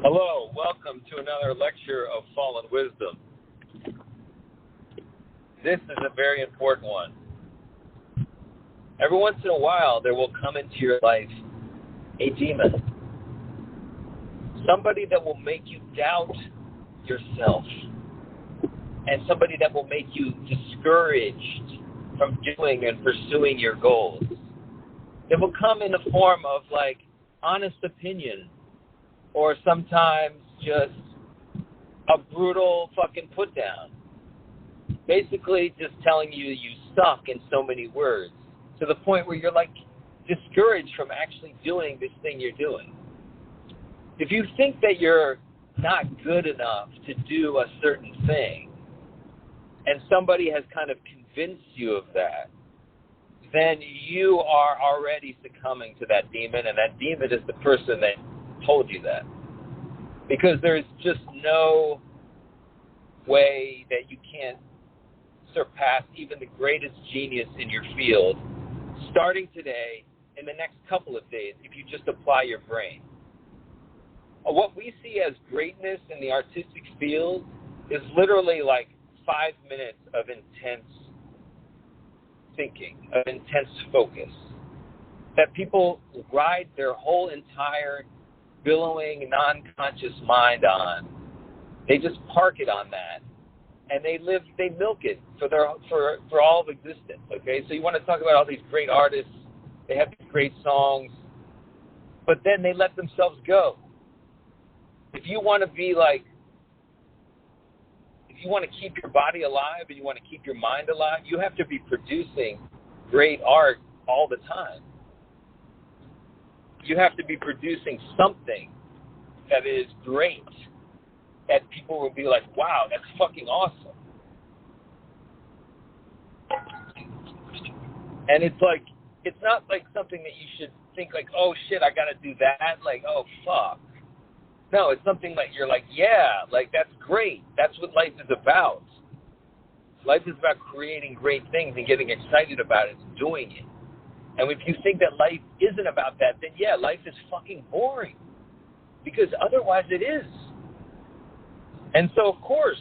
Hello, welcome to another lecture of Fallen Wisdom. This is a very important one. Every once in a while, there will come into your life a demon. Somebody that will make you doubt yourself. And somebody that will make you discouraged from doing and pursuing your goals. It will come in the form of honest opinion, or sometimes just a brutal fucking put down. Basically just telling you you suck in so many words, to the point where you're discouraged from actually doing this thing you're doing. If you think that you're not good enough to do a certain thing, and somebody has kind of convinced you of that, then you are already succumbing to that demon, and that demon is the person that told you that. Because there's just no way that you can't surpass even the greatest genius in your field starting today, in the next couple of days, if you just apply your brain. What we see as greatness in the artistic field is literally 5 minutes of intense thinking, of intense focus, that people ride their whole entire billowing, non-conscious mind on. They just park it on that, and they milk it for all of existence. Okay, so you want to talk about all these great artists, they have these great songs, but then they let themselves go. If you want to be if you want to keep your body alive and you want to keep your mind alive, you have to be producing great art all the time. You have to be producing something that is great, that people will be like, wow, that's fucking awesome. And it's not something that you should think oh shit, I gotta do that, oh fuck. No, it's something you're yeah, that's great. That's what life is about. Life is about creating great things and getting excited about it and doing it. And if you think that life isn't about that, then yeah, life is fucking boring. Because otherwise it is. And so, of course,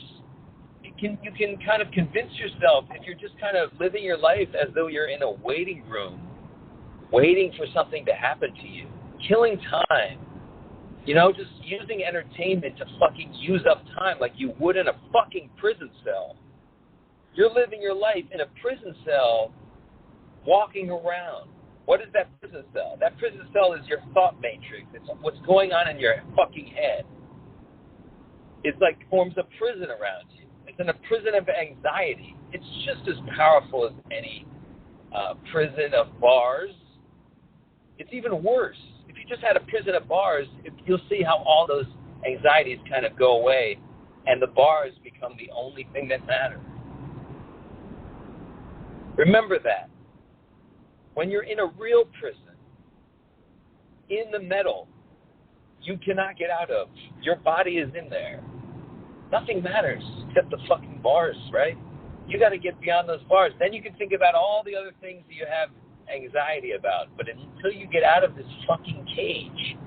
you can kind of convince yourself, if you're just kind of living your life as though you're in a waiting room, waiting for something to happen to you, killing time, just using entertainment to fucking use up time like you would in a fucking prison cell. You're living your life in a prison cell, walking around. What is that prison cell? That prison cell is your thought matrix. It's what's going on in your fucking head. It's forms a prison around you. It's in a prison of anxiety. It's just as powerful as any prison of bars. It's even worse. If you just had a prison of bars, you'll see how all those anxieties kind of go away, and the bars become the only thing that matters. Remember that. When you're in a real prison, in the metal, you cannot get out of. Your body is in there. Nothing matters except the fucking bars, right? You got to get beyond those bars. Then you can think about all the other things that you have anxiety about. But until you get out of this fucking cage,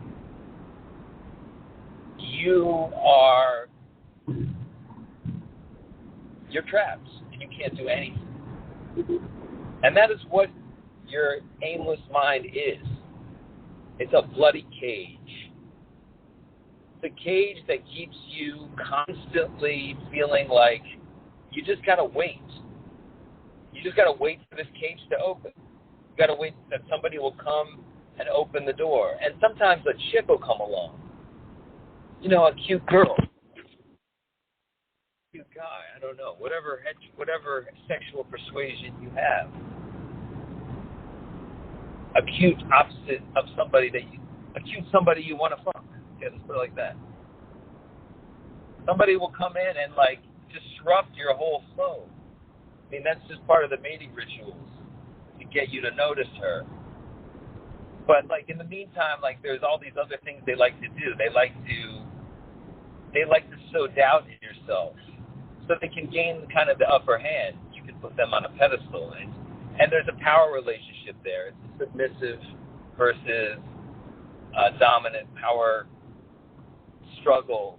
you're trapped, and you can't do anything. And that is what your aimless mind is. It's a bloody cage. It's a cage that keeps you constantly feeling like you just got to wait. You just got to wait for this cage to open. You got to wait that somebody will come and open the door. And sometimes a chick will come along. A cute girl. Cute guy, I don't know. Whatever sexual persuasion you have. A cute opposite of somebody somebody you want to fuck. Okay, let's put it like that. Somebody will come in and disrupt your whole flow. I mean, that's just part of the mating rituals to get you to notice her. But in the meantime, there's all these other things they like to do. They like to sow doubt in yourself, so they can gain kind of the upper hand. You can put them on a pedestal, and there's a power relationship there. It's a submissive versus dominant power struggle.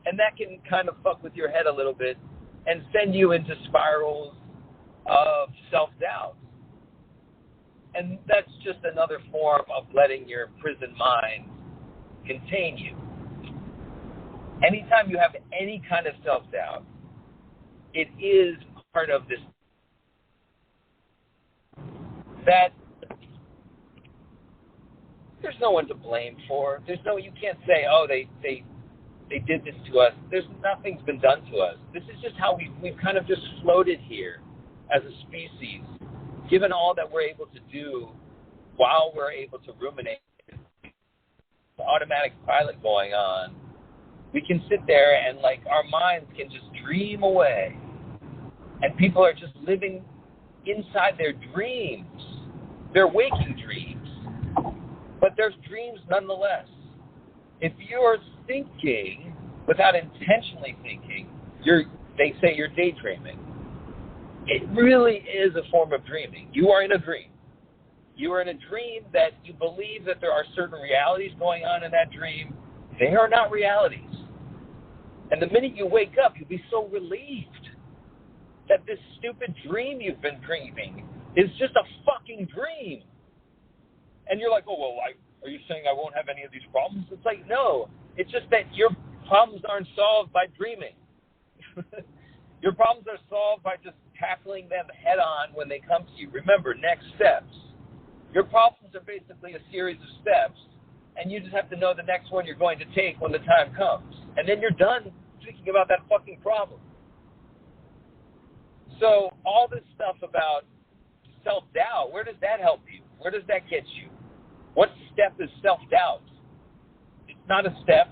And that can kind of fuck with your head a little bit and send you into spirals of self-doubt. And that's just another form of letting your prison mind contain you. Anytime you have any kind of self-doubt, it is part of this, that there's no one to blame for. You can't say, oh, they did this to us. Nothing's been done to us. This is just how we've kind of just floated here as a species, given all that we're able to do while we're able to ruminate. The automatic pilot going on, we can sit there and like our minds can just dream away. And people are just living inside their dreams, their waking dreams. But there's dreams nonetheless. If you're thinking without intentionally thinking, they say you're daydreaming. It really is a form of dreaming. You are in a dream. You are in a dream that you believe that there are certain realities going on in that dream. They are not realities. And the minute you wake up, you'll be so relieved that this stupid dream you've been dreaming is just a fucking dream. And you're like, oh, well, are you saying I won't have any of these problems? It's like, no. It's just that your problems aren't solved by dreaming. Your problems are solved by just tackling them head on when they come to you. Remember, next steps. Your problems are basically a series of steps, and you just have to know the next one you're going to take when the time comes. And then you're done thinking about that fucking problem. So all this stuff about self-doubt, where does that help you? Where does that get you? What step is self-doubt? It's not a step.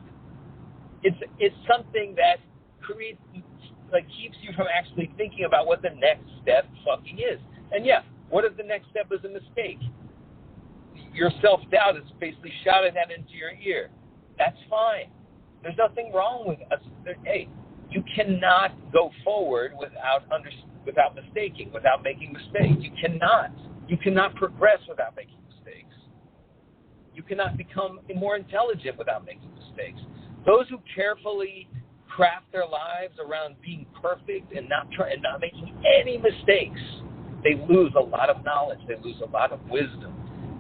It's something that keeps you from actually thinking about what the next step fucking is. And yeah, what if the next step is a mistake? Your self-doubt is basically shouting that into your ear. That's fine. There's nothing wrong with us. Hey, you cannot go forward without mistaking, without making mistakes. You cannot. You cannot progress without making mistakes. You cannot become more intelligent without making mistakes. Those who carefully craft their lives around being perfect and not making any mistakes, they lose a lot of knowledge. They lose a lot of wisdom.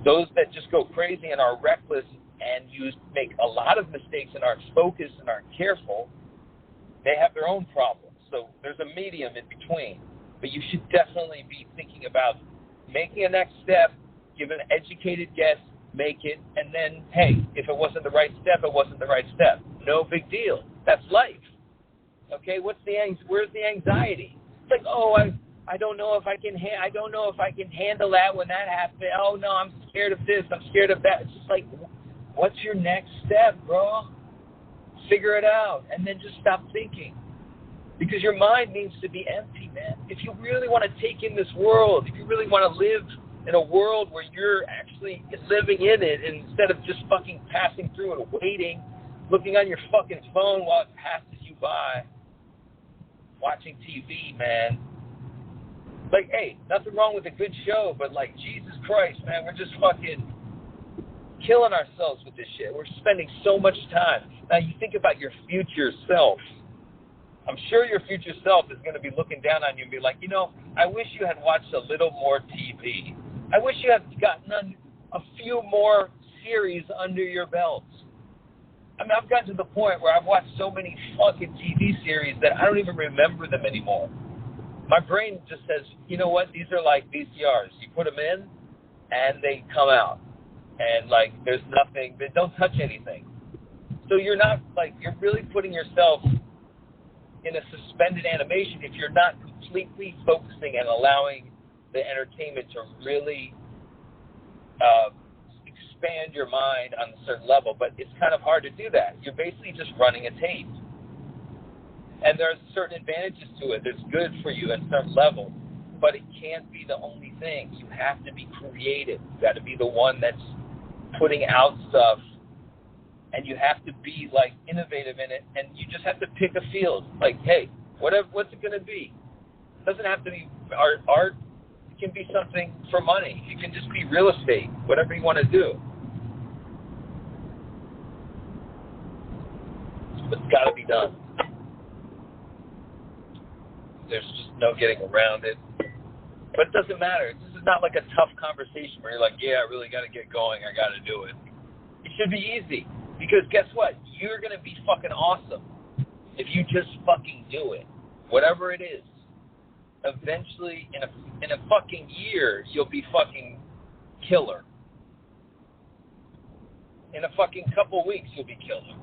Those that just go crazy and are reckless and make a lot of mistakes and aren't focused and aren't careful, they have their own problems. So there's a medium in between. But you should definitely be thinking about making a next step, give an educated guess, make it, and then, hey, if it wasn't the right step, it wasn't the right step. No big deal. That's life. Okay, where's the anxiety? It's like, oh, I don't know if I can handle that when that happens. Oh no, I'm scared of this. I'm scared of that. It's just like, what's your next step, bro? Figure it out, and then just stop thinking, because your mind needs to be empty, man. If you really want to take in this world, if you really want to live in a world where you're actually living in it instead of just fucking passing through and waiting, looking on your fucking phone while it passes you by, watching TV, man. Like, hey, nothing wrong with a good show, but like, Jesus Christ, man, we're just fucking killing ourselves with this shit. We're spending so much time. Now, you think about your future self. I'm sure your future self is going to be looking down on you and be like, I wish you had watched a little more TV. I wish you had gotten a few more series under your belts. I mean, I've gotten to the point where I've watched so many fucking TV series that I don't even remember them anymore. My brain just says, you know what? These are like VCRs. You put them in, and they come out. And, like, there's nothing. They don't touch anything. So you're really putting yourself in a suspended animation if you're not completely focusing and allowing the entertainment to really expand your mind on a certain level. But it's kind of hard to do that. You're basically just running a tape. And there's certain advantages to it that's good for you at some level, but it can't be the only thing. You have to be creative. You got to be the one that's putting out stuff, and you have to be like innovative in it. And you just have to pick a field. Like, hey, what's it going to be? It doesn't have to be art. Art can be something for money. It can just be real estate. Whatever you want to do. no getting around it. But it doesn't matter. This is not like a tough conversation where you're like, yeah, I really got to get going. I got to do it. It should be easy. Because guess what? You're going to be fucking awesome if you just fucking do it. Whatever it is. Eventually, in a fucking year, you'll be fucking killer. In a fucking couple weeks, you'll be killer.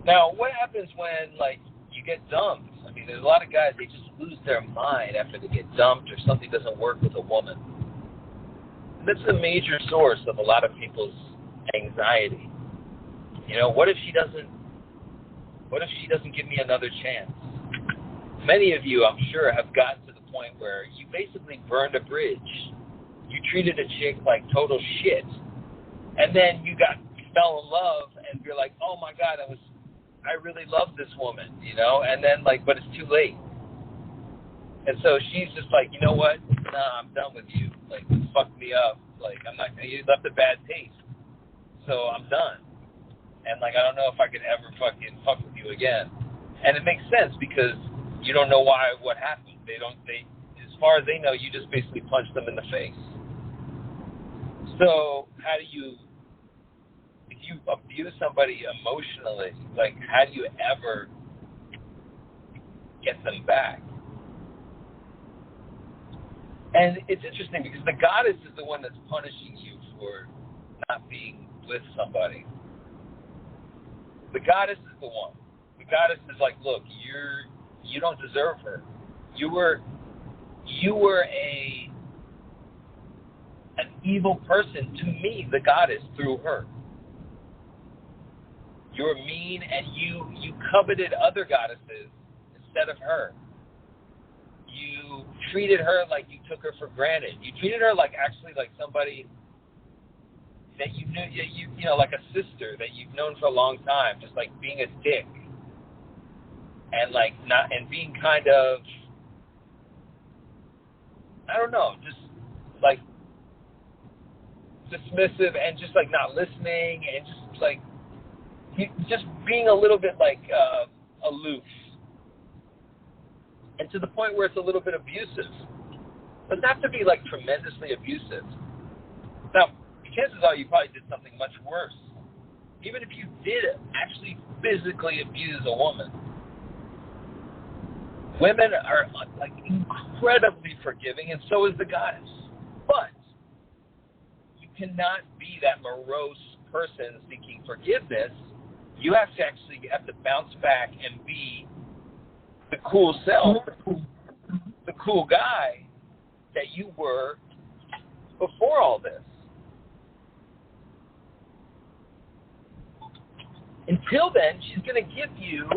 Now, what happens when, like, you get dumped? I mean, there's a lot of guys, they just lose their mind after they get dumped or something doesn't work with a woman. And that's a major source of a lot of people's anxiety. You know, what if she doesn't give me another chance? Many of you, I'm sure, have gotten to the point where you basically burned a bridge. You treated a chick like total shit. And then you fell in love and you're like, oh my God, I really love this woman, you know? And then but it's too late. And so she's just like, you know what? Nah, I'm done with you. Like, you fucked me up. Like, you left a bad taste. So I'm done. And I don't know if I could ever fucking fuck with you again. And it makes sense because you don't know what happened. As far as they know, you just basically punched them in the face. So if you abuse somebody emotionally, how do you ever get them back? And it's interesting because the goddess is the one that's punishing you for not being with somebody. The goddess is the one. The goddess is like, look, you don't deserve her. You were an evil person to me, the goddess, through her. You were mean and you coveted other goddesses instead of her. You treated her like you took her for granted. You treated her like somebody that you knew, you know, like a sister that you've known for a long time, just like being a dick. And being kind of, I don't know, just dismissive and just not listening and just being a little bit aloof. And to the point where it's a little bit abusive. It doesn't have to be tremendously abusive. Now, chances are you probably did something much worse. Even if you did actually physically abuse a woman. Women are incredibly forgiving, and so is the goddess. But you cannot be that morose person seeking forgiveness. You have to bounce back and be the cool self, the cool guy that you were before all this. Until then, she's going to give you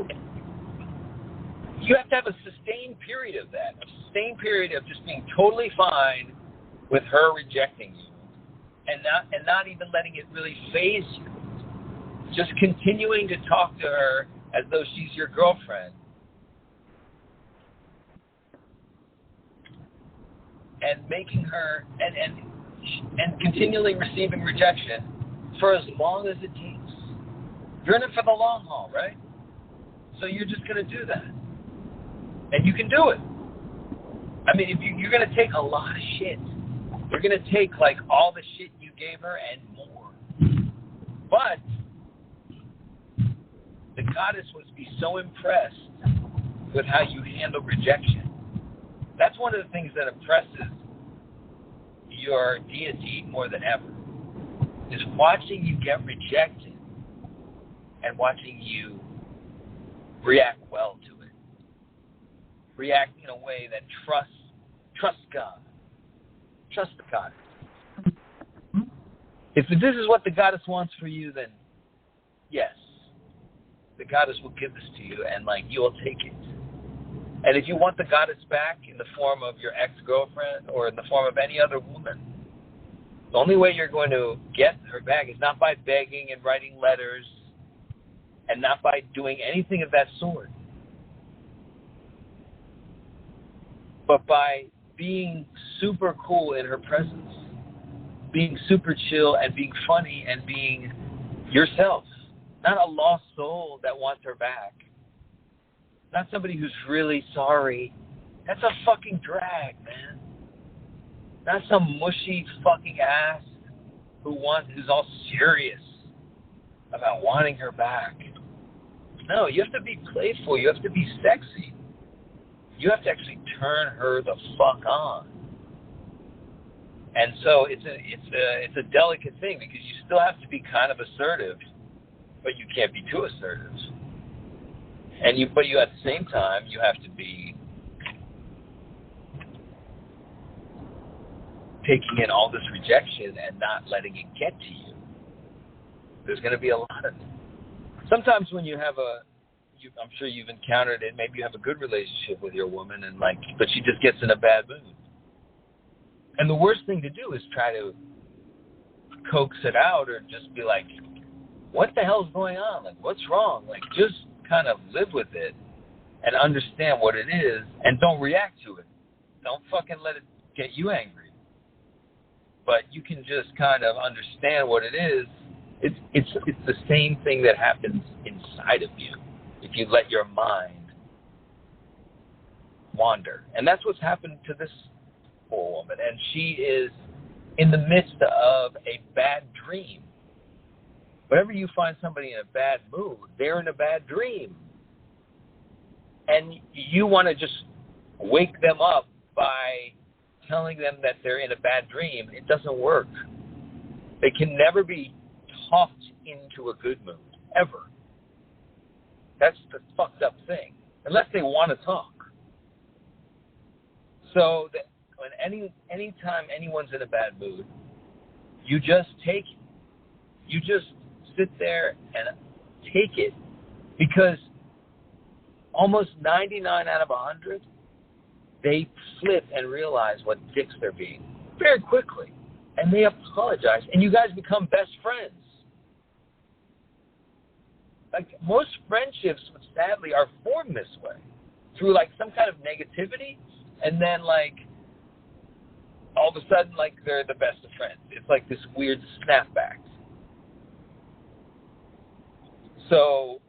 have to have a sustained period of that, a sustained period of just being totally fine with her rejecting you and not even letting it really faze you. Just continuing to talk to her as though she's your girlfriend. And making her and continually receiving rejection for as long as it takes. You're in it for the long haul, right? So you're just going to do that. And you can do it. I mean, if you're going to take a lot of shit. You're going to take all the shit you gave her and more. But the goddess would be so impressed with how you handle rejection. That's one of the things that impresses your deity more than ever, is watching you get rejected and watching you react well to it. React in a way that trust God. Trust the goddess. If this is what the goddess wants for you, then yes, the goddess will give this to you, and you will take it. And if you want the goddess back in the form of your ex-girlfriend or in the form of any other woman, the only way you're going to get her back is not by begging and writing letters and not by doing anything of that sort, but by being super cool in her presence, being super chill and being funny and being yourself, not a lost soul that wants her back. not somebody who's really sorry. That's a fucking drag, man. Not some mushy fucking ass who's all serious about wanting her back. No, you have to be playful. You have to be sexy. You have to actually turn her the fuck on. And so it's a delicate thing because you still have to be kind of assertive, but you can't be too assertive. But at the same time you have to be taking in all this rejection and not letting it get to you. There's going to be a lot of it. Sometimes when you have I'm sure you've encountered it, maybe you have a good relationship with your woman but she just gets in a bad mood. And the worst thing to do is try to coax it out or just be like, what the hell's going on? Like, what's wrong? Like, just kind of live with it and understand what it is and don't react to it. Don't fucking let it get you angry. But you can just kind of understand what it is. It's the same thing that happens inside of you if you let your mind wander. And that's what's happened to this poor woman. And she is in the midst of a bad dream. Whenever you find somebody in a bad mood, they're in a bad dream. And you want to just wake them up by telling them that they're in a bad dream. It doesn't work. They can never be talked into a good mood, ever. That's the fucked up thing, unless they want to talk. So that when anytime anyone's in a bad mood, you just sit there and take it, because almost 99 out of 100, they flip and realize what dicks they're being very quickly, and they apologize, and you guys become best friends. Like, most friendships, sadly, are formed this way, through like some kind of negativity, and then like all of a sudden, like, they're the best of friends. It's like this weird snapback. So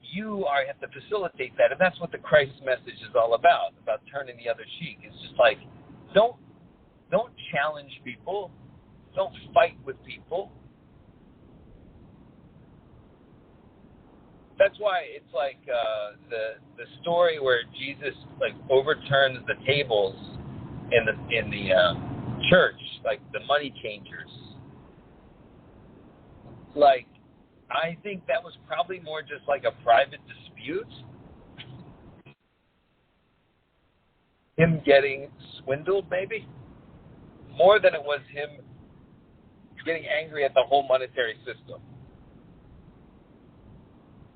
you have to facilitate that, and that's what the Christ message is all about turning the other cheek. It's just like, don't challenge people, don't fight with people. That's why it's like the story where Jesus like overturns the tables in the church, like the money changers. Like, I think that was probably more just like a private dispute. Him getting swindled, maybe, more than it was him getting angry at the whole monetary system,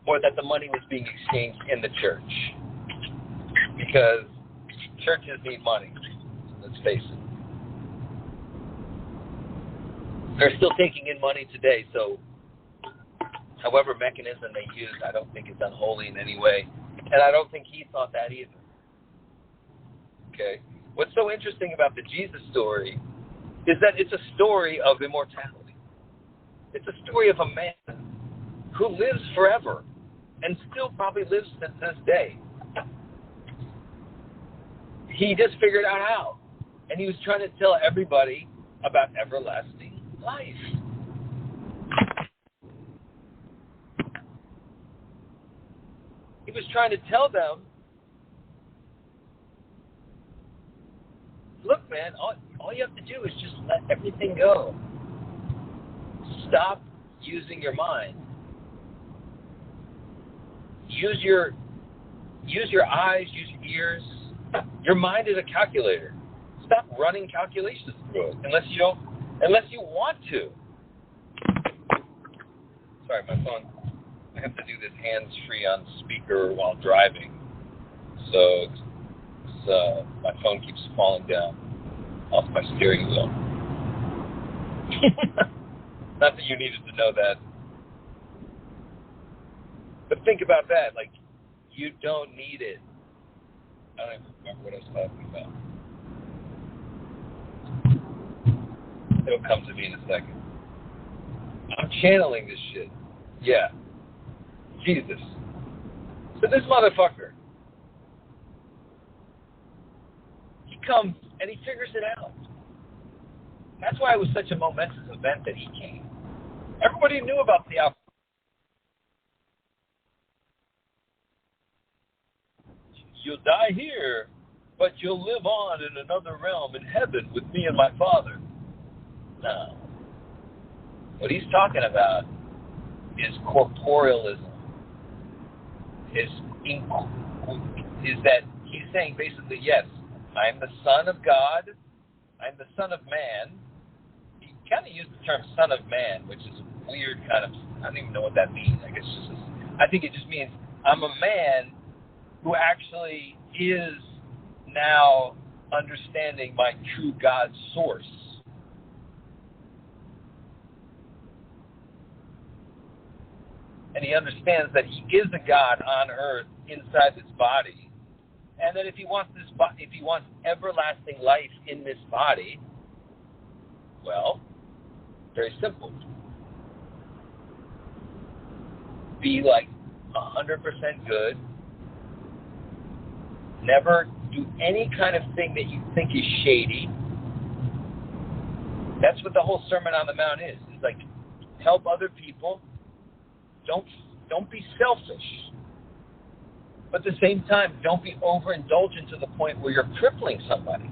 or that the money was being exchanged in the church, because churches need money. Let's face it. They're still taking in money today, so however mechanism they use, I don't think it's unholy in any way, and I don't think he thought that either. Okay? What's so interesting about the Jesus story is that it's a story of immortality. It's a story of a man who lives forever and still probably lives to this day. He just figured out how. And he was trying to tell everybody about everlasting life. He was trying to tell them, look, man, all you have to do is just let everything go. Stop using your mind. Use your eyes, use your ears. Your mind is a calculator. Stop running calculations through it unless you want to. Sorry, my phone. I have to do this hands-free on speaker while driving, so my phone keeps falling down off my steering wheel. Not that you needed to know that. But think about that. Like, you don't need it. I don't even remember what I was talking about. It'll come to me in a second. I'm channeling this shit. Yeah. Jesus. So this motherfucker, comes and he figures it out. That's why it was such a momentous event that he came. Everybody knew about the alpha. You'll die here, but you'll live on in another realm in heaven with me and my Father. No. What he's talking about is corporealism. Is that he's saying basically, yes, I'm the Son of God, I'm the Son of Man. He kind of used the term Son of Man, which is a weird kind of, I don't even know what that means. I think it just means I'm a man who actually is now understanding my true God source. And he understands that he is a God on earth inside this body. And that if he wants everlasting life in this body, well, very simple. Be like 100% good. Never do any kind of thing that you think is shady. That's what the whole Sermon on the Mount is. It's like, help other people. Don't be selfish. But at the same time, don't be overindulgent to the point where you're crippling somebody.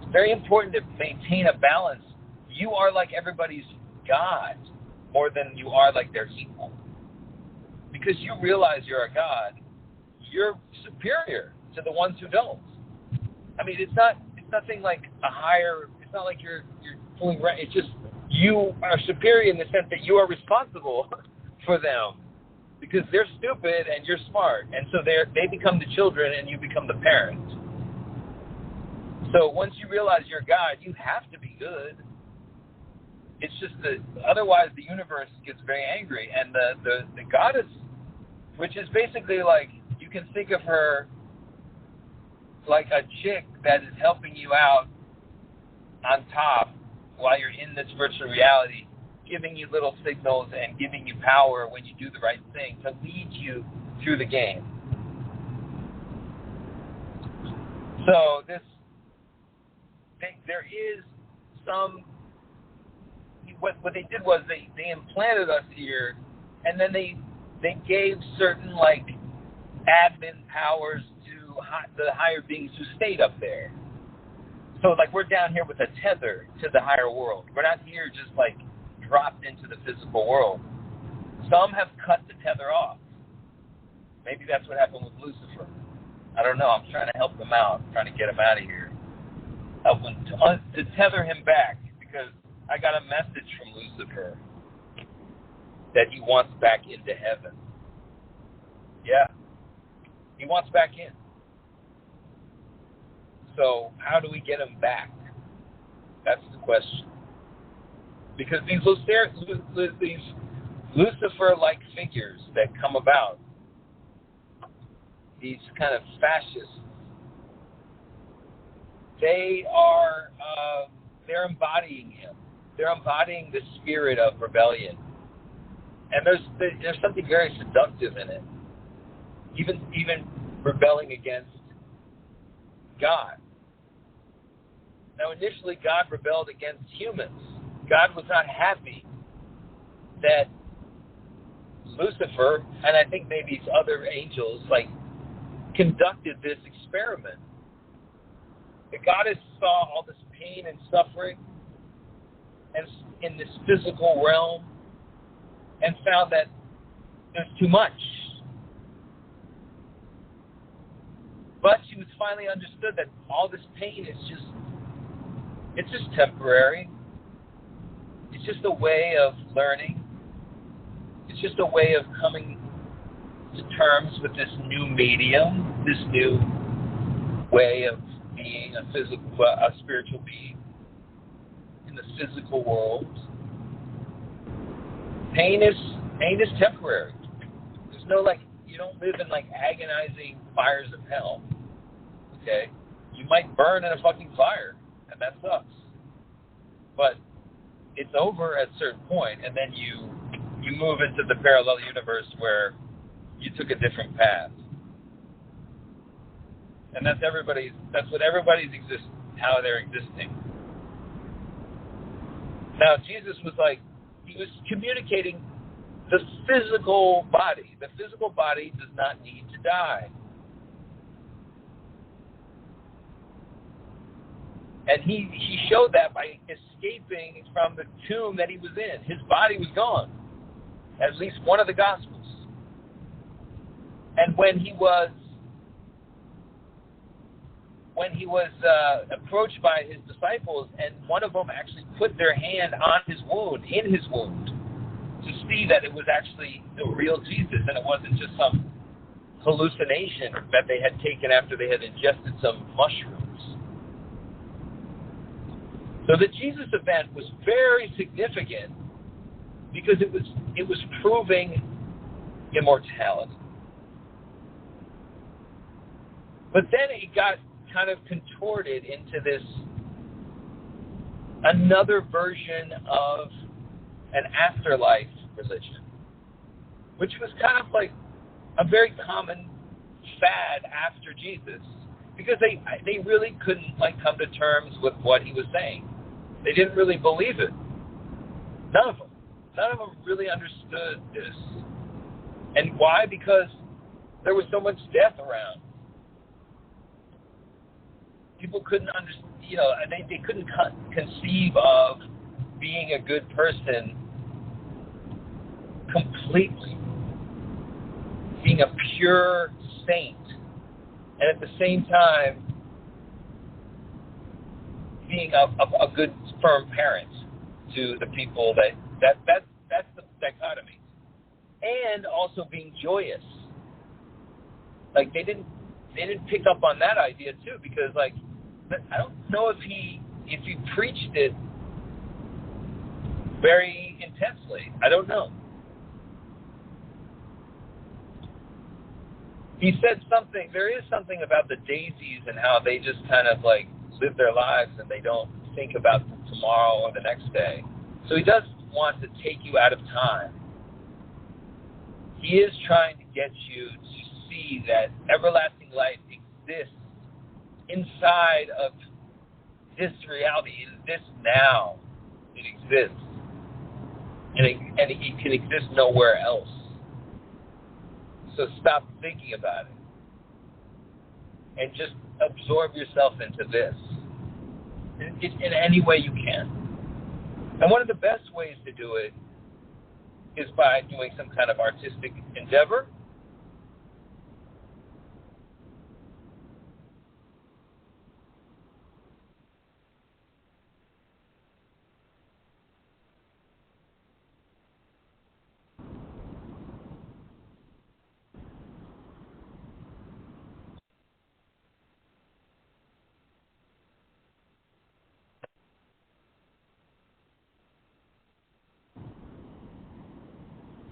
It's very important to maintain a balance. You are like everybody's God more than you are like their equal. Because you realize you're a God, you're superior to the ones who don't. I mean, it's nothing like a higher, it's not like you're pulling right. It's just you are superior in the sense that you are responsible for them. Because they're stupid and you're smart. And so they become the children and you become the parent. So once you realize you're God, you have to be good. It's just that otherwise the universe gets very angry. And the goddess, which is basically like, you can think of her like a chick that is helping you out on top while you're in this virtual reality, giving you little signals and giving you power when you do the right thing to lead you through the game. So there is some, what they did was they implanted us here, and then they gave certain like admin powers to the higher beings who stayed up there. So like we're down here with a tether to the higher world. We're not here just like dropped into the physical world. Some have cut the tether off. Maybe that's what happened with Lucifer. I don't know. I'm trying to help them out. I'm trying to get him out of here. Help him to tether him back, because I got a message from Lucifer that he wants back into heaven. Yeah. He wants back in. So how do we get him back? That's the question. Because these Lucifer-like figures that come about, these kind of fascists, they're embodying him. They're embodying the spirit of rebellion. And there's something very seductive in it. Even rebelling against God. Now, initially, God rebelled against humans. God was not happy that Lucifer, and I think maybe other angels, conducted this experiment. The goddess saw all this pain and suffering and in this physical realm and found that there's too much. But she was finally understood that all this pain is just temporary. It's just a way of learning. It's just a way of coming to terms with this new medium, this new way of being a spiritual being in the physical world. Pain is temporary. There's no you don't live in agonizing fires of hell. Okay? You might burn in a fucking fire, and that sucks. But it's over at a certain point, and then you move into the parallel universe where you took a different path. And that's what everybody's how they're existing. Now, Jesus was he was communicating the physical body. The physical body does not need to die. And he showed that by escaping from the tomb that he was in. His body was gone. At least one of the Gospels. And when he was approached by his disciples, and one of them actually put their hand on his wound, in his wound, to see that it was actually the real Jesus, and it wasn't just some hallucination that they had taken after they had ingested some mushrooms. So the Jesus event was very significant because it was proving immortality. But then it got kind of contorted into this another version of an afterlife religion, which was kind of like a very common fad after Jesus, because they really couldn't come to terms with what he was saying. They didn't really believe it. None of them really understood this. And why? Because there was so much death around. People couldn't understand, they couldn't conceive of being a good person completely, being a pure saint, and at the same time being a good, firm parent to the people. That's the dichotomy, and also being joyous. They didn't pick up on that idea too, because I don't know if he preached it very intensely. I don't know. He said something. There is something about the daisies and how they just kind of live their lives and they don't think about tomorrow or the next day. So he does want to take you out of time. He is trying to get you to see that everlasting life exists inside of this reality, in this now. It exists. And it can exist nowhere else. So stop thinking about it. And just absorb yourself into this. In any way you can. And one of the best ways to do it is by doing some kind of artistic endeavor.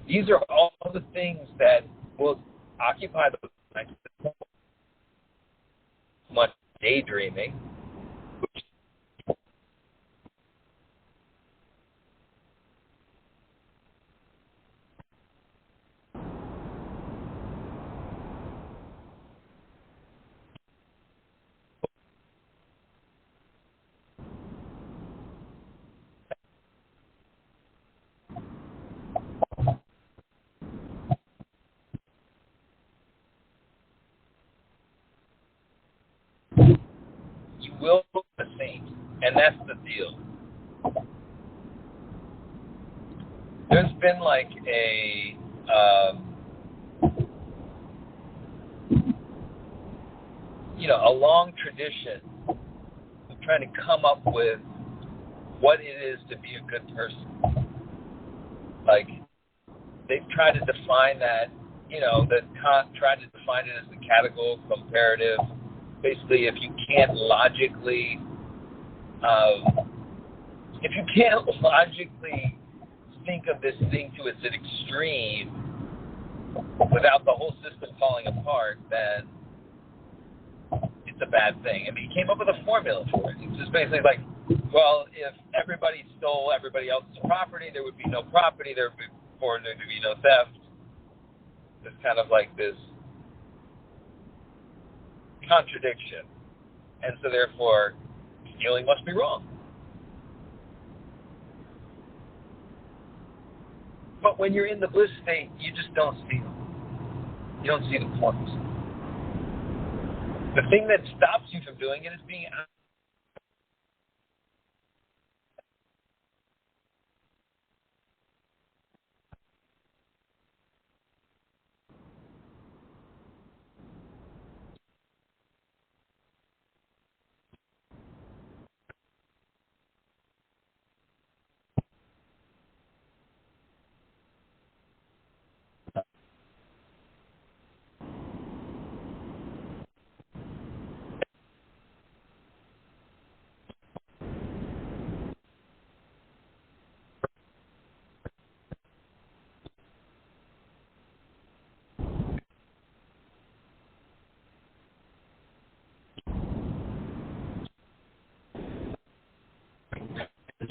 These are all the things that will occupy the night. Much daydreaming, you will be a saint, and that's the deal. There's been a long tradition of trying to come up with what it is to be a good person. They've tried to define that, Kant tried to define it as the categorical comparative. Basically, if you can't logically think of this thing to its extreme without the whole system falling apart, then it's a bad thing. He came up with a formula for it. It's just basically if everybody stole everybody else's property, there would be no property, there would be no theft. It's kind of this contradiction. And so therefore, stealing must be wrong. But when you're in the bliss state, you just don't steal. You don't see the point. The thing that stops you from doing it is being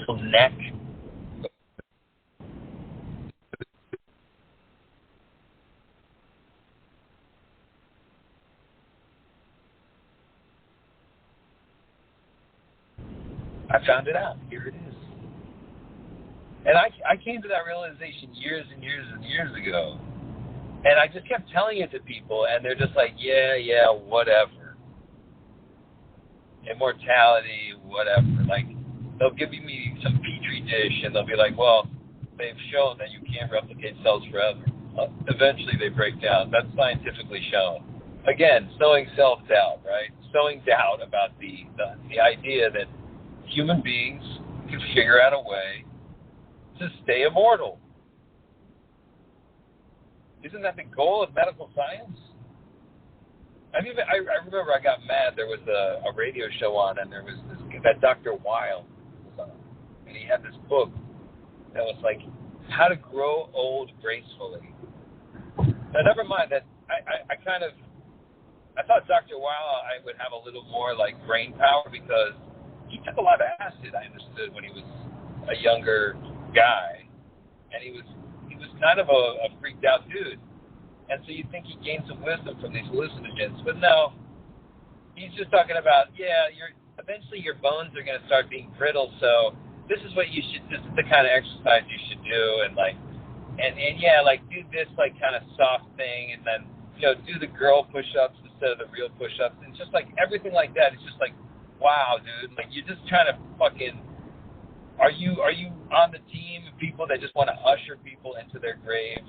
little neck. I found it out. Here it is. And I came to that realization years and years and years ago. And I just kept telling it to people, and they're just like, yeah, whatever. Immortality, whatever. Like, they'll give me some petri dish, and they'll be like, well, they've shown that you can't replicate cells forever. Eventually they break down. That's scientifically shown. Again, sowing self-doubt, right? Sowing doubt about the idea that human beings can figure out a way to stay immortal. Isn't that the goal of medical science? I remember I got mad. There was a radio show on, and there was that Dr. Weil was on, and he had this book that was like How to Grow Old Gracefully. Now, never mind that. I thought Dr. Weil I would have a little more like brain power because he took a lot of acid. I understood when he was a younger guy, and he was kind of a freaked out dude. And so you'd think he gained some wisdom from these hallucinogens, but no. He's just talking about, eventually your bones are going to start being brittle, so this is what this is the kind of exercise you should do, and do this like kind of soft thing, and then, do the girl push-ups instead of the real push-ups, and just like everything like that. It's just like, wow, dude, like you're just trying to fucking, are you on the team of people that just want to usher people into their grave?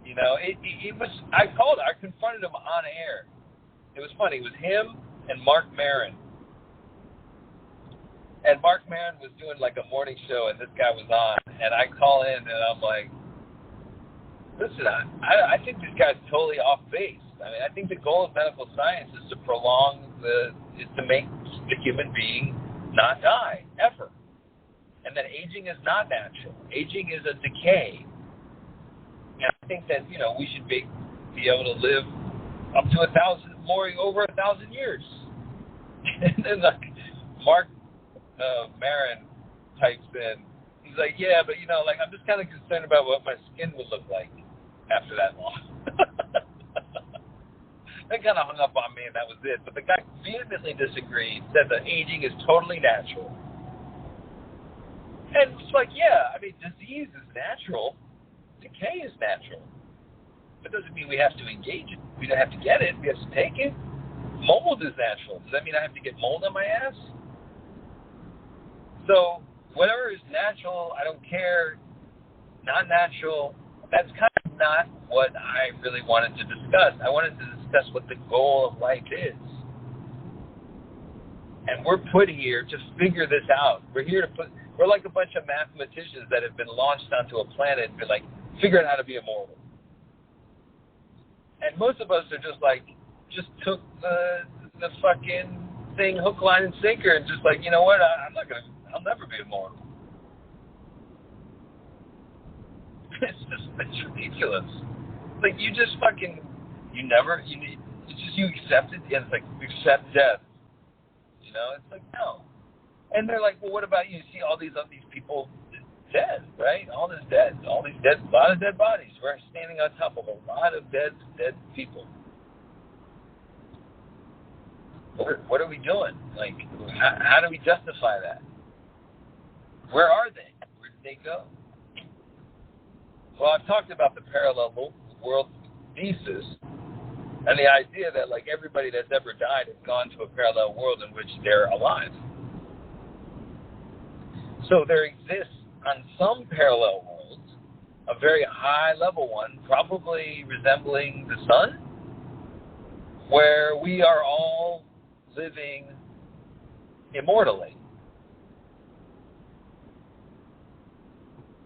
It was, I confronted him on air. It was funny. It was him and Mark Maron. And Mark Maron was doing like a morning show, and this guy was on. And I call in, and I'm like, listen, I think this guy's totally off base. I mean, I think the goal of medical science is to to make the human being not die, ever. And that aging is not natural. Aging is a decay. And I think that, we should be able to live up to over 1,000 years. And then Mark Maron types in, he's like, yeah, but I'm just kind of concerned about what my skin would look like after that long. They kind of hung up on me, and that was it. But the guy vehemently disagreed, said that aging is totally natural. And it's like, disease is natural. Decay is natural. That doesn't mean we have to engage it. We don't have to get it. We have to take it. Mold is natural. Does that mean I have to get mold on my ass? So whatever is natural, I don't care. Not natural, that's kind of not what I really wanted to discuss. I wanted to discuss what the goal of life is. And we're put here to figure this out. We're like a bunch of mathematicians that have been launched onto a planet and been like, figure out how to be immortal. And most of us are just took the fucking thing hook, line, and sinker, and just like, you know what, I'll never be immortal. It's ridiculous. Like, you just fucking, you accept it, and it's like, accept death. It's like, no. And they're like, well, what about you? You see all these people dead, right? A lot of dead bodies. We're standing on top of a lot of dead people. What are we doing? Like, how do we justify that? Where are they? Where did they go? Well, I've talked about the parallel world thesis and the idea that, like, everybody that's ever died has gone to a parallel world in which they're alive. So there exists on some parallel worlds a very high-level one, probably resembling the sun, where we are all living immortally.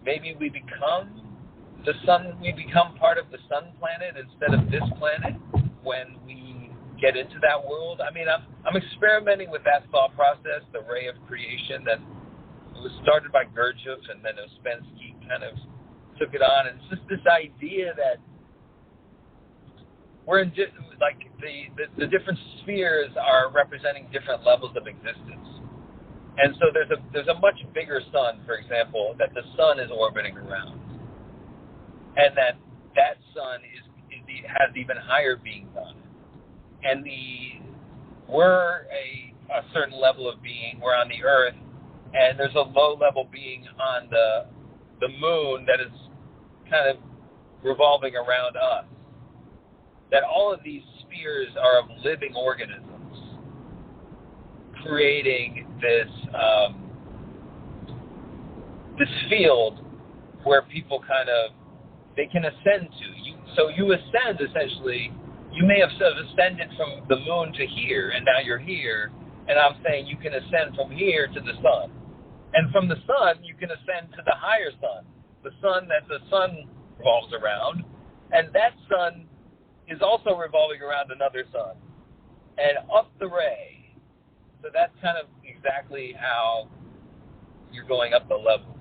Maybe we become the sun, we become part of the sun planet instead of this planet when we get into that world. I mean, I'm experimenting with that thought process, the ray of creation that was started by Gurdjieff, and then Ouspensky kind of took it on. And it's just this idea that we're in like the different spheres are representing different levels of existence. And so there's a much bigger sun, for example, that the sun is orbiting around, and that sun has even higher beings on it. And we're a certain level of being. We're on the Earth, and there's a low level being on the moon that is kind of revolving around us. That all of these spheres are of living organisms, creating this field where people they can ascend to. So you ascend, essentially. You may have ascended from the moon to here, and now you're here. And I'm saying you can ascend from here to the sun. And from the sun, you can ascend to the higher sun, the sun that the sun revolves around. And that sun is also revolving around another sun. And up the ray. So that's kind of exactly how you're going up the levels.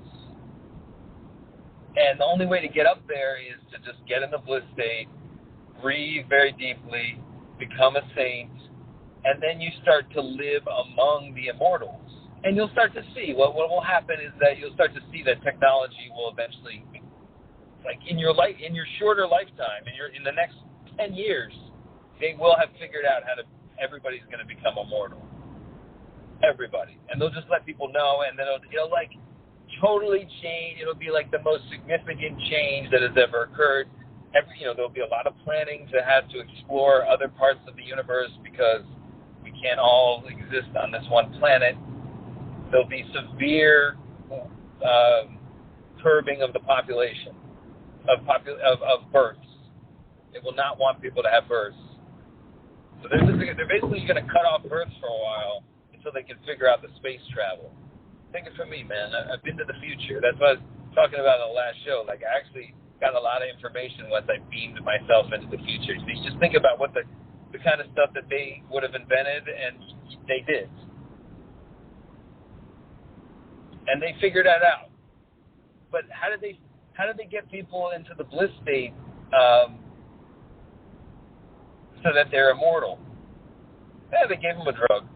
And the only way to get up there is to just get in the bliss state, breathe very deeply, become a saint, and then you start to live among the immortals. And you'll start to see, what will happen is that you'll start to see that technology will eventually, like in your shorter lifetime, in the next 10 years, they will have figured out everybody's going to become immortal. Everybody. And they'll just let people know, and then it'll like totally change. It'll be like the most significant change that has ever occurred. There'll be a lot of planning to have to explore other parts of the universe because we can't all exist on this one planet. There'll be severe curbing of the population, of births. They will not want people to have births. So they're basically going to cut off births for a while until they can figure out the space travel. Think it from me, man. I've been to the future. That's what I was talking about in the last show. Like, I actually got a lot of information once I beamed myself into the future. So you just think about what the kind of stuff that they would have invented, and they did. And they figured that out. But how did they get people into the bliss state so that they're immortal? Yeah, they gave them a drug.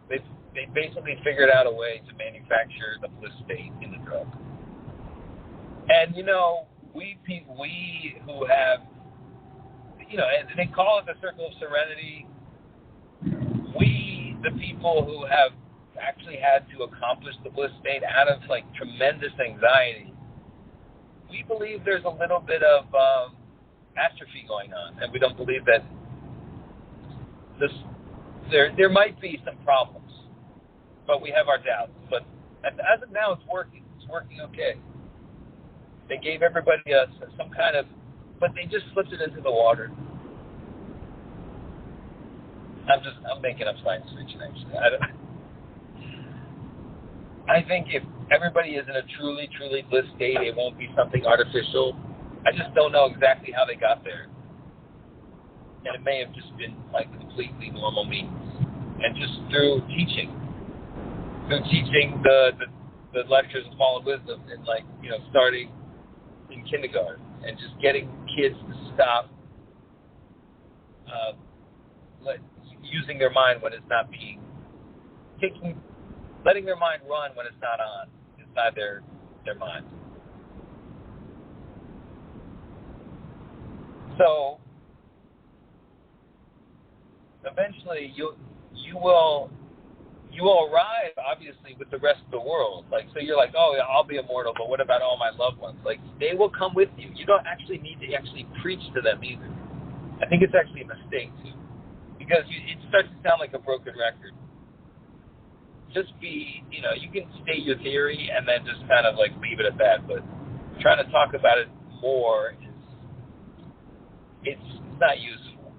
They basically figured out a way to manufacture the bliss state in the drug. And we who have, and they call it the circle of serenity. We, the people who have actually had to accomplish the bliss state out of like tremendous anxiety, we believe there's a little bit of atrophy going on, and we don't believe that there might be some problems, but we have our doubts. But as of now, it's working. It's working okay. They gave everybody some kind of, but they just slipped it into the water. I'm making up science fiction, actually. I think if everybody is in a truly, truly bliss state, it won't be something artificial. I just don't know exactly how they got there. And it may have just been like completely normal means. And just through teaching the lectures of Fallen Wisdom, and starting in kindergarten, and just getting kids to stop using their mind when it's not letting their mind run when it's not on, inside their mind. So eventually you will arrive, obviously, with the rest of the world. Like, so you're like, oh, yeah, I'll be immortal, but what about all my loved ones? Like, they will come with you. You don't actually need to actually preach to them either. I think it's actually a mistake, too, because it starts to sound like a broken record. Just be, you can state your theory and then just kind of, like, leave it at that, but trying to talk about it more it's not useful.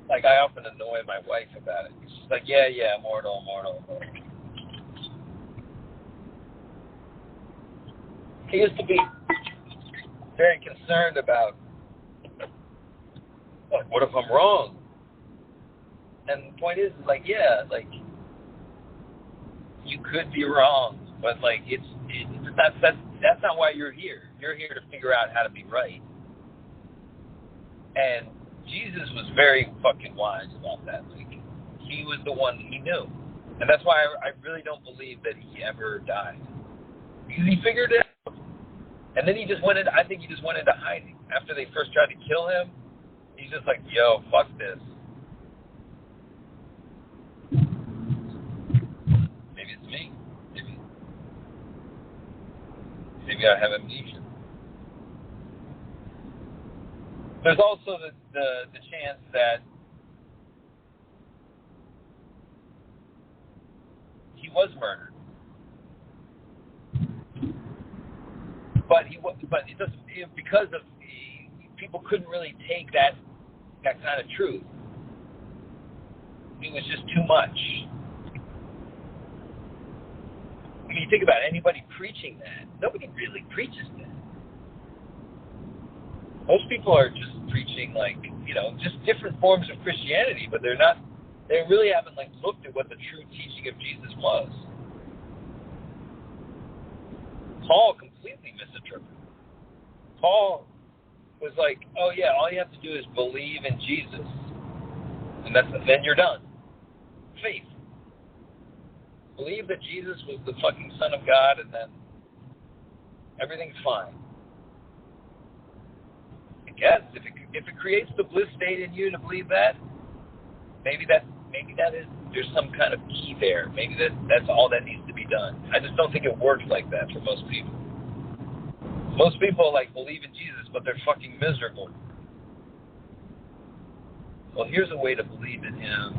Like, I often annoy my wife about it. She's like, yeah, immortal. I used to be very concerned about, like, what if I'm wrong? And the point is, like, yeah, like, you could be wrong, but, like, that's not why you're here. You're here to figure out how to be right. And Jesus was very fucking wise about that. Like, he was the one he knew. And that's why I really don't believe that he ever died. Because he figured it out. And then I think he just went into hiding. After they first tried to kill him, he's just like, yo, fuck this. Maybe it's me. Maybe I have amnesia. There's also the chance that he was murdered, but it doesn't, because of people couldn't really take that kind of truth. It was just too much. When you think about anybody preaching that, nobody really preaches that. Most people are just preaching, like, just different forms of Christianity, but they really haven't, like, looked at what the true teaching of Jesus was. Paul completely misinterpreted. Paul was like, oh yeah, all you have to do is believe in Jesus, and then you're done. Faith. Believe that Jesus was the fucking Son of God, and then everything's fine. I guess if it creates the bliss state in you to believe that, maybe that is, there's some kind of key there. Maybe that's all that needs to be done. I just don't think it works like that for most people. Most people, like, believe in Jesus, but they're fucking miserable. Well, here's a way to believe in him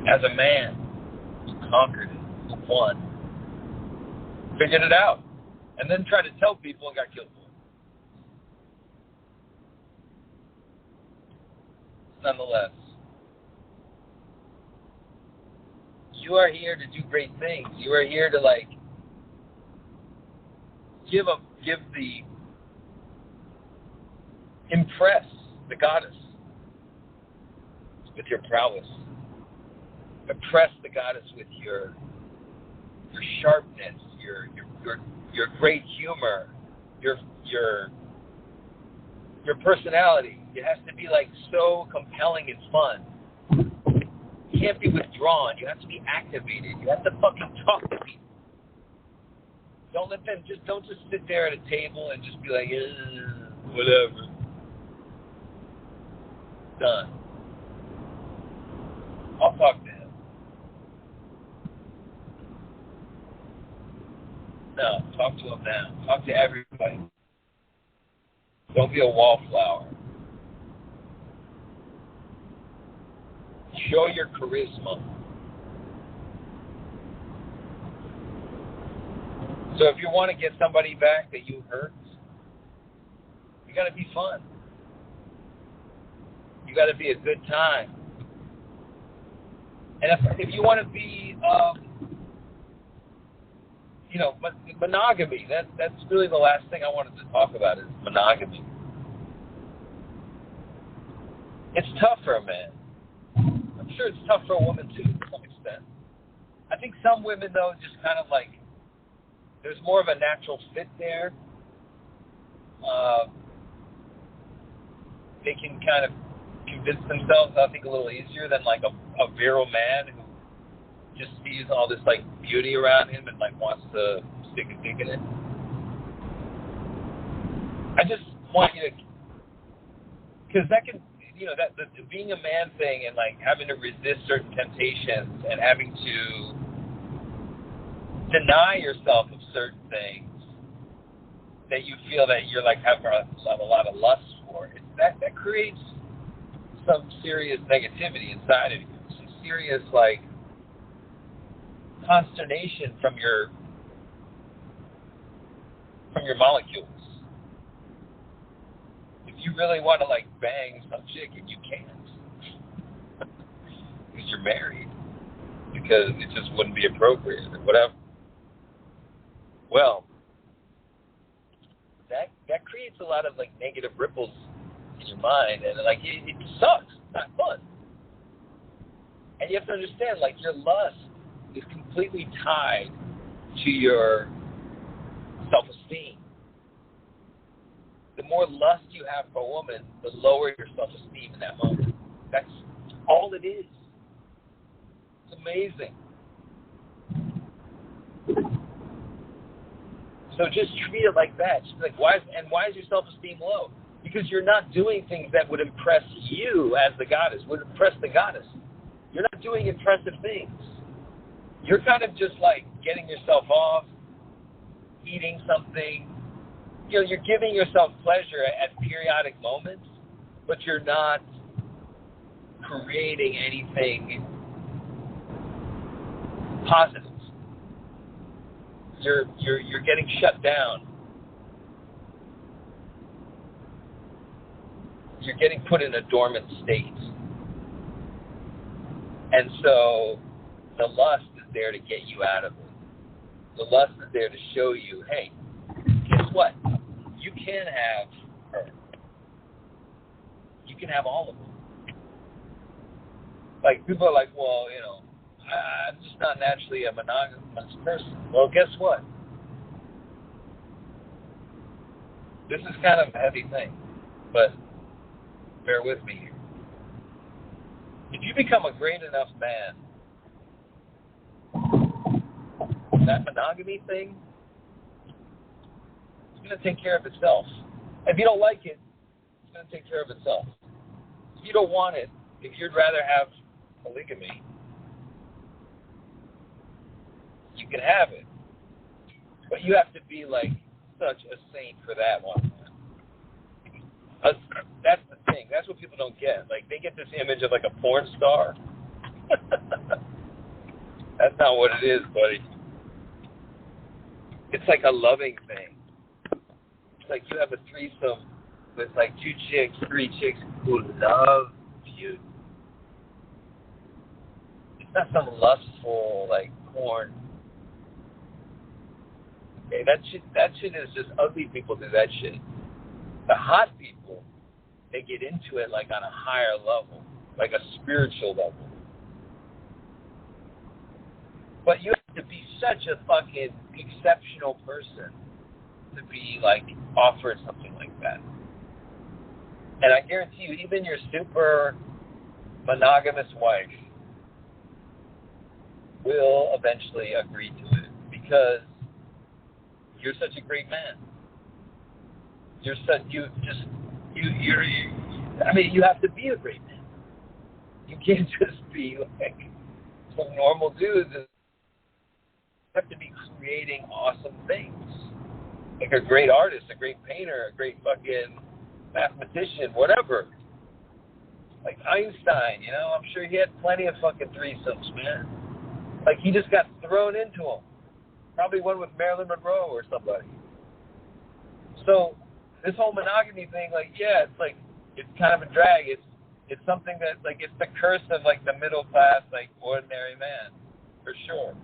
as a man who conquered it, who won, figured it out, and then tried to tell people and got killed for it. Nonetheless, you are here to do great things. You are here to, like, impress the goddess with your prowess. Impress the goddess with your sharpness, your great humor, your personality. It has to be, like, so compelling and fun. You can't be withdrawn. You have to be activated. You have to fucking talk to people. Don't just sit there at a table and just be like, whatever. Done. I'll talk to him. No, talk to him now. Talk to everybody. Don't be a wallflower. Show your charisma. So if you want to get somebody back that you hurt, you got to be fun. You got to be a good time. And if you want to be, monogamy, that's really the last thing I wanted to talk about is monogamy. It's tough for a man. I'm sure it's tough for a woman too, to some extent. I think some women, though, just kind of like, there's more of a natural fit there. They can kind of convince themselves, I think, a little easier than, like, a virile man who just sees all this, like, beauty around him and, like, wants to stick a dick in it. I just want you to because that can, that the being a man thing and like having to resist certain temptations and having to deny yourself of certain things that you feel that you're like have a lot of lust for, that creates some serious negativity inside of you, some serious like consternation from your molecules. If you really want to like bang some chick and you can't because you're married, because it just wouldn't be appropriate or whatever. Well, that creates a lot of like negative ripples in your mind, and like it sucks. It's not fun. And you have to understand, like, your lust is completely tied to your self-esteem. The more lust you have for a woman, the lower your self-esteem in that moment. That's all it is. It's amazing. So just treat it like that. Just like, why is your self-esteem low? Because you're not doing things that would impress you as the goddess, would impress the goddess. You're not doing impressive things. You're kind of just like getting yourself off, eating something. You're giving yourself pleasure at periodic moments, but you're not creating anything positive. You're getting shut down. You're getting put in a dormant state. And so the lust is there to get you out of it. The lust is there to show you, hey, guess what? You can have her. You can have all of them. Like, people are like, well, I'm just not naturally a monogamous person. Well, guess what? This is kind of a heavy thing, but bear with me here. If you become a great enough man, that monogamy thing is going to take care of itself. If you don't like it, it's going to take care of itself. If you don't want it, if you'd rather have polygamy, you can have it. But you have to be like such a saint for that one. That's the thing. That's what people don't get. Like, they get this image of like a porn star. That's not what it is, buddy. It's like a loving thing. It's like you have a threesome with like 2 chicks, 3 chicks who love you. It's not some lustful like porn. Okay, that shit is just ugly people do that shit. The hot people, they get into it like on a higher level, like a spiritual level. But you have to be such a fucking exceptional person to be like offered something like that. And I guarantee you, even your super monogamous wife will eventually agree to it because you're such a great man. You have to be a great man. You can't just be like some normal dudes. You have to be creating awesome things. Like a great artist, a great painter, a great fucking mathematician, whatever. Like Einstein, I'm sure he had plenty of fucking threesomes, man. Like, he just got thrown into them. Probably one with Marilyn Monroe or somebody. So this whole monogamy thing, like, yeah, it's like, it's kind of a drag. It's something that, like, it's the curse of, like, the middle class, like, ordinary man, for sure.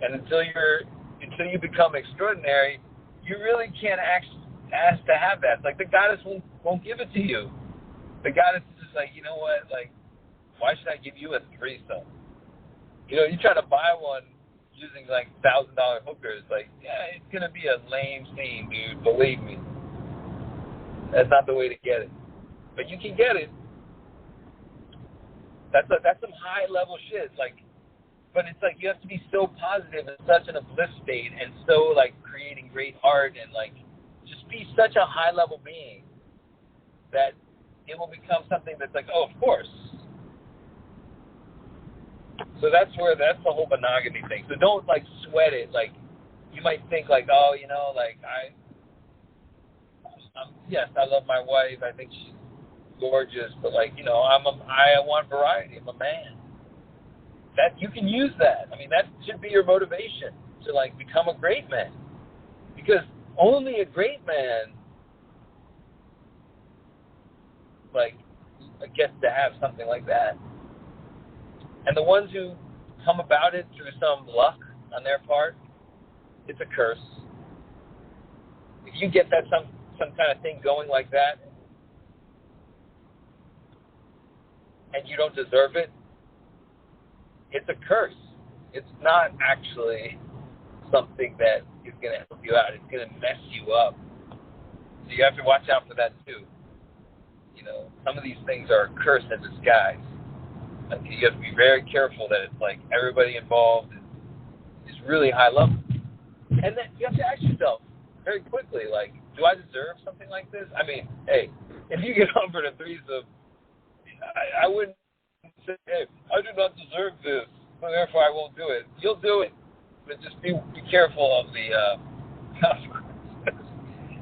And until you become extraordinary, you really can't ask to have that. Like, the goddess won't give it to you. The goddess is just like, you know what, like, why should I give you a threesome? You try to buy one using, like, $1,000 hookers, like, yeah, it's going to be a lame scene, dude, believe me. That's not the way to get it. But you can get it. That's some high-level shit, like, but it's like you have to be so positive and such in a bliss state and so, like, creating great art and, like, just be such a high-level being that it will become something that's like, oh, of course. So that's the whole monogamy thing. So don't like sweat it. Like you might think like, oh, you know, like yes, I love my wife. I think she's gorgeous, but like, you know, I want variety. I'm a man. That you can use that. I mean, that should be your motivation to like become a great man, because only a great man like gets to have something like that. And the ones who come about it through some luck on their part, it's a curse. If you get that some kind of thing going like that, and you don't deserve it, it's a curse. It's not actually something that is going to help you out. It's going to mess you up. So you have to watch out for that too. You know, some of these things are a curse in disguise. Like, you have to be very careful that it's like everybody involved is really high level. And then you have to ask yourself very quickly, like, do I deserve something like this? I mean, hey, if you get offered a threesome, I wouldn't say, hey, I do not deserve this, so therefore I won't do it. You'll do it, but just be careful of the consequences.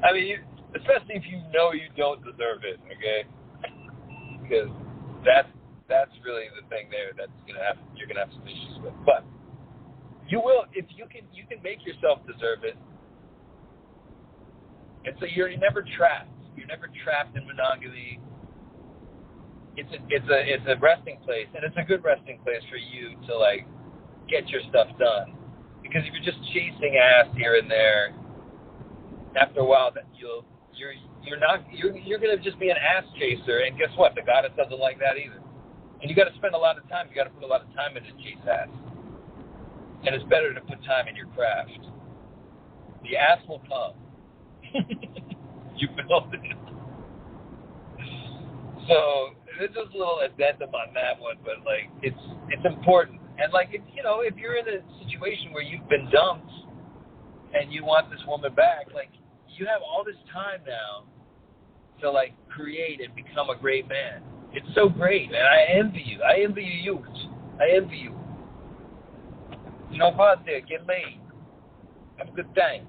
I mean, especially if you know you don't deserve it, okay? Because that's really the thing there you're gonna have some issues with. But you will, if you can make yourself deserve it. And so you're never trapped. You're never trapped in monogamy. It's a resting place, and it's a good resting place for you to like get your stuff done. Because if you're just chasing ass here and there, after a while that you're gonna just be an ass chaser, and guess what? The goddess doesn't like that either. And you got to spend a lot of time. You got to put a lot of time into chase ass. And it's better to put time in your craft. The ass will come. You build it. So this is a little addendum on that one, but like it's important. And like if you're in a situation where you've been dumped and you want this woman back, like you have all this time now to like create and become a great man. It's so great, and I envy you. I envy you. I envy you. You know, go out there, get laid, have a good time.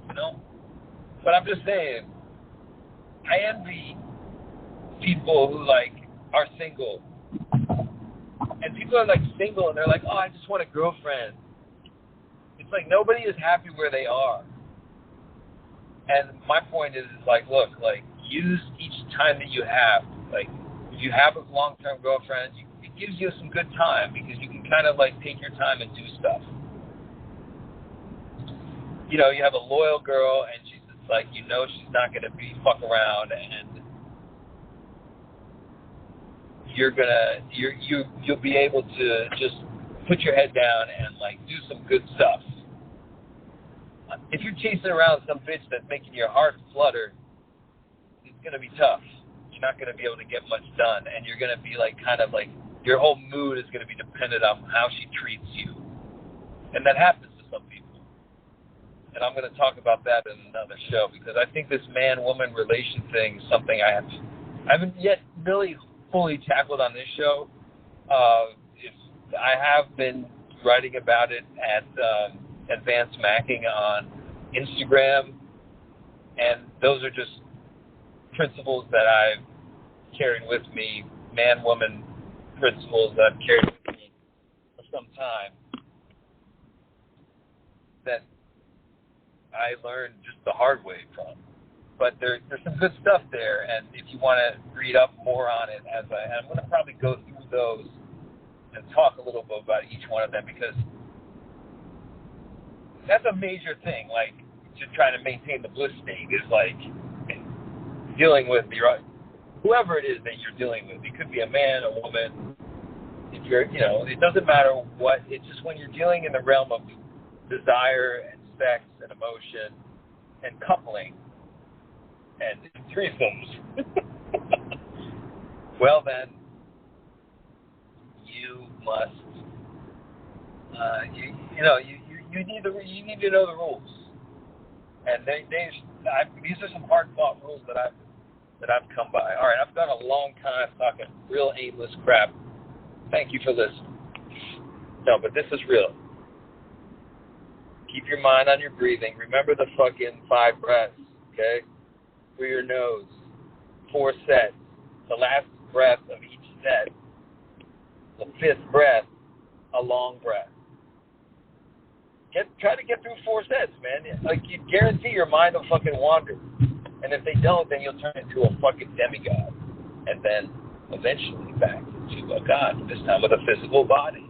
You know. But I'm just saying, I envy people who like are single, and people are like single and they're like, oh, I just want a girlfriend. It's like nobody is happy where they are. And my point is like, look, like use each time that you have. Like if you have a long-term girlfriend, it gives you some good time because you can kind of like take your time and do stuff. You know, you have a loyal girl and she's just like, you know, she's not going to be fuck around, and you'll be able to just put your head down and like do some good stuff. If you're chasing around some bitch that's making your heart flutter, it's going to be tough. You're not going to be able to get much done, and you're going to be like kind of like your whole mood is going to be dependent on how she treats you, and that happens to some people. And I'm going to talk about that in another show because I think this man-woman relation thing is something I haven't yet really fully tackled on this show. I have been writing about it at Advanced Macking on Instagram, and those are just principles that I've carried with me, man-woman principles that I've carried with me for some time that I learned just the hard way from. But there's some good stuff there, and if you want to read up more on it, I'm going to probably go through those and talk a little bit about each one of them because that's a major thing, like, to try to maintain the bliss state is like dealing with whoever it is that you're dealing with. It could be a man, a woman. If you're, it doesn't matter what. It's just when you're dealing in the realm of desire and sex and emotion and coupling and threesomes. Well, then you must. You need to know the rules. And these are some hard fought rules that I've that I've come by. All right, I've gone a long time talking real aimless crap. Thank you for listening. No, but this is real. Keep your mind on your breathing. Remember the fucking 5 breaths, okay? Through your nose. 4 sets. The last breath of each set. The 5th breath, a long breath. Try to get through 4 sets, man. Like, you guarantee your mind will fucking wander. And if they don't, then you'll turn into a fucking demigod. And then eventually back into a god, this time with a physical body.